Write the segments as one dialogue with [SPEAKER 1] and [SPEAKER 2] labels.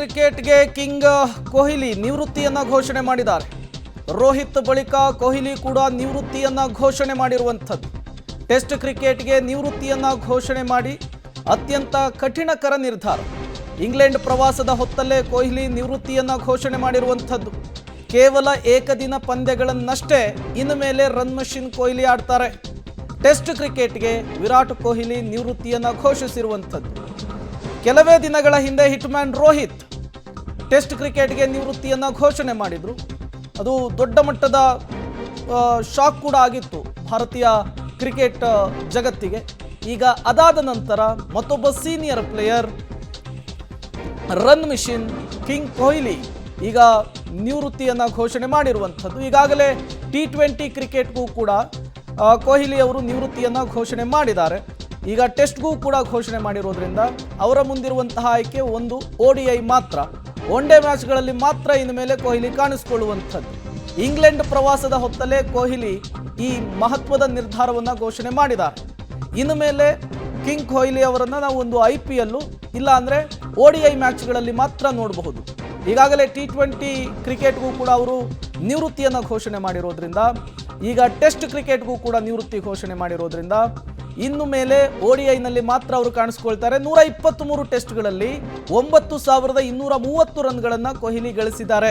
[SPEAKER 1] ಕ್ರಿಕೆಟ್ಗೆ ಕಿಂಗ್ ಕೊಹ್ಲಿ ನಿವೃತ್ತಿಯನ್ನ ಘೋಷಣೆ ಮಾಡಿದ್ದಾರೆ. ರೋಹಿತ್ ಬಳಿಕ ಕೊಹ್ಲಿ ಕೂಡ ನಿವೃತ್ತಿಯನ್ನ ಘೋಷಣೆ ಮಾಡಿರುವಂಥದ್ದು. ಟೆಸ್ಟ್ ಕ್ರಿಕೆಟ್ಗೆ ನಿವೃತ್ತಿಯನ್ನ ಘೋಷಣೆ ಮಾಡಿ ಅತ್ಯಂತ ಕಠಿಣಕರ ನಿರ್ಧಾರ. ಇಂಗ್ಲೆಂಡ್ ಪ್ರವಾಸದ ಹೊತ್ತಲ್ಲೇ ಕೊಹ್ಲಿ ನಿವೃತ್ತಿಯನ್ನ ಘೋಷಣೆ ಮಾಡಿರುವಂಥದ್ದು. ಕೇವಲ ಏಕದಿನ ಪಂದ್ಯಗಳನ್ನಷ್ಟೇ ಇನ್ನು ಮೇಲೆ ರನ್ ಮಷಿನ್ ಕೊಹ್ಲಿ ಆಡ್ತಾರೆ. ಟೆಸ್ಟ್ ಕ್ರಿಕೆಟ್ಗೆ ವಿರಾಟ್ ಕೊಹ್ಲಿ ನಿವೃತ್ತಿಯನ್ನ ಘೋಷಿಸಿರುವಂಥದ್ದು. ಕೆಲವೇ ದಿನಗಳ ಹಿಂದೆ ಹಿಟ್ಮ್ಯಾನ್ ರೋಹಿತ್ ಟೆಸ್ಟ್ ಕ್ರಿಕೆಟ್ಗೆ ನಿವೃತ್ತಿಯನ್ನ ಘೋಷಣೆ ಮಾಡಿದ್ರು. ಅದು ದೊಡ್ಡ ಮಟ್ಟದ ಶಾಕ್ ಕೂಡ ಆಗಿತ್ತು ಭಾರತೀಯ ಕ್ರಿಕೆಟ್ ಜಗತ್ತಿಗೆ. ಈಗ ಅದಾದ ನಂತರ ಮತ್ತೊಬ್ಬ senior player run machine king Kohli ಈಗ ನಿವೃತ್ತಿಯನ್ನ ಘೋಷಣೆ ಮಾಡಿರುವಂಥದ್ದು. ಈಗಾಗಲೇ T20 ಕ್ರಿಕೆಟ್ಗೂ ಕೂಡ ಕೊಹ್ಲಿ ಅವರು ನಿವೃತ್ತಿಯನ್ನ ಘೋಷಣೆ ಮಾಡಿದ್ದಾರೆ. ಈಗ ಟೆಸ್ಟ್ಗೂ ಕೂಡ ಘೋಷಣೆ ಮಾಡಿರೋದ್ರಿಂದ ಅವರ ಮುಂದಿರುವಂತಹ ಆಯ್ಕೆ ಒಂದು ODI ಮಾತ್ರ. ಒನ್ ಡೇ ಮ್ಯಾಚ್ಗಳಲ್ಲಿ ಮಾತ್ರ ಇನ್ನು ಮೇಲೆ ಕೊಹ್ಲಿ ಕಾಣಿಸಿಕೊಳ್ಳುವಂಥದ್ದು. ಇಂಗ್ಲೆಂಡ್ ಪ್ರವಾಸದ ಹೊತ್ತಲ್ಲೇ ಕೊಹ್ಲಿ ಈ ಮಹತ್ವದ ನಿರ್ಧಾರವನ್ನು ಘೋಷಣೆ ಮಾಡಿದ್ದಾರೆ. ಇನ್ನು ಮೇಲೆ ಕಿಂಗ್ ಕೊಹ್ಲಿ ಅವರನ್ನು ನಾವು ಒಂದು IPL ಇಲ್ಲ ಅಂದರೆ ODI ಮ್ಯಾಚ್ಗಳಲ್ಲಿ ಮಾತ್ರ ನೋಡಬಹುದು. ಈಗಾಗಲೇ T20 ಕ್ರಿಕೆಟ್ಗೂ ಕೂಡ ಅವರು ನಿವೃತ್ತಿಯನ್ನು ಘೋಷಣೆ ಮಾಡಿರೋದ್ರಿಂದ, ಈಗ ಟೆಸ್ಟ್ ಕ್ರಿಕೆಟ್ಗೂ ಕೂಡ ನಿವೃತ್ತಿ ಘೋಷಣೆ ಮಾಡಿರೋದ್ರಿಂದ ಇನ್ನು ಮೇಲೆ ODIನಲ್ಲಿ ಮಾತ್ರ ಅವರು ಕಾಣಿಸ್ಕೊಳ್ತಾರೆ. 123 ಟೆಸ್ಟ್ಗಳಲ್ಲಿ 9230 ರನ್ಗಳನ್ನು ಕೊಹ್ಲಿ ಗಳಿಸಿದ್ದಾರೆ.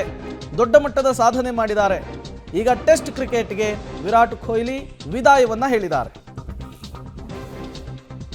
[SPEAKER 1] ದೊಡ್ಡ ಮಟ್ಟದ ಸಾಧನೆ ಮಾಡಿದ್ದಾರೆ. ಈಗ ಟೆಸ್ಟ್ ಕ್ರಿಕೆಟ್ಗೆ ವಿರಾಟ್ ಕೊಹ್ಲಿ ವಿದಾಯವನ್ನು ಹೇಳಿದ್ದಾರೆ.